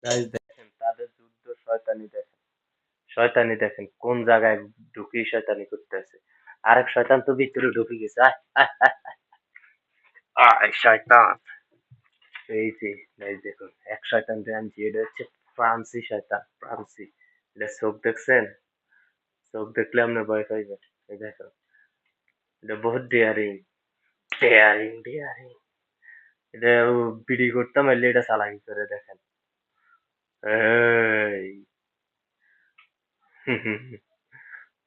Guys দেখেন তাদের যুদ্ধ শয়তানি দেখেন। শয়তানি দেখেন কোন জায়গায় ঢুকিয়ে শয়তানি করতেছে। আরেক শয়তান তো ভিতরে ঢুকে গেছে। আয়, আয়, আয়, আয়, আয় শয়তান। এই যে এই দেখুন এক শয়তান যে আনছি এটা হচ্ছে ফ্রান্সি শয়তান ফ্রান্সি। এটা চোখ দেখছেন? চোখ দেখলে আপনার ভয় পাইবেন। এই দেখো এটা বহুত ডেয়ারিং ডেয়ারিং ডেয়ারিং। এটা বিড়ি করতাম এলে এটা চালাকি করে দেখেন। এই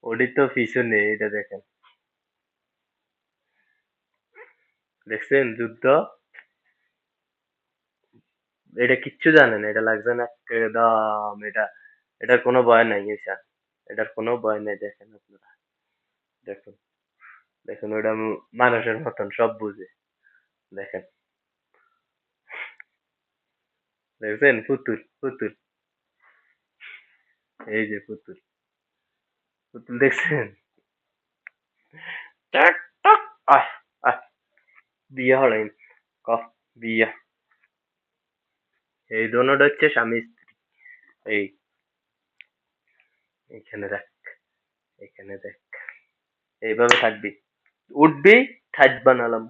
ওটি তো পিছনে এটা দেখেন। দেখছেন যুদ্ধ? এটা কিচ্ছু জানে না, এটা লাগছে না একদম এটা। এটার কোনো ভয় নাই এসা, এটার কোনো ভয় নাই। দেখেন আপনারা, দেখুন দেখুন ওটা মানুষের মতন সব বুঝে। দেখেন দেখছেন পুতুল পুতুল। এই যে পুতুল পুতুল দেখছেন? টাক, টাক, আহ আহ বিয়ে হলেন কফ বিয়া। এই দোনোটা হচ্ছে স্বামী স্ত্রী। এই এখানে দেখ, এখানে দেখ, এইভাবে থাকবি, উঠবি, ঠাট বানালাম।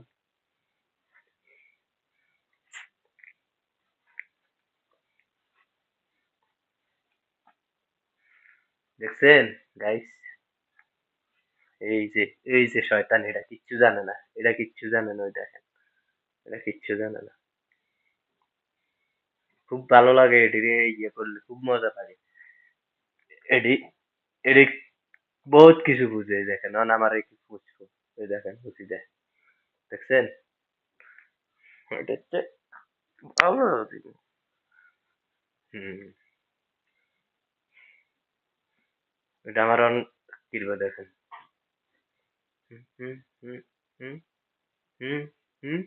দেখছেন গাইস? এই যে এই যে শয়তান এটা কিচ্ছু জানে না, এটা কিচ্ছু জানে না। ওই দেখেন এটা কিচ্ছু জানে না। খুব ভালো লাগে এটিরে ইয়ে করলে, খুব মজা লাগে। এডি এডি বহুত কিছু বুঝে। এই দেখেন অন আমার কি বুঝবো। এই দেখেন বুঝি দেয়, দেখছেন? এটা হচ্ছে ভালো। হম, এটা আমার অন কিরবা দেখেন। হুম হুম হুম হুম হুম হুম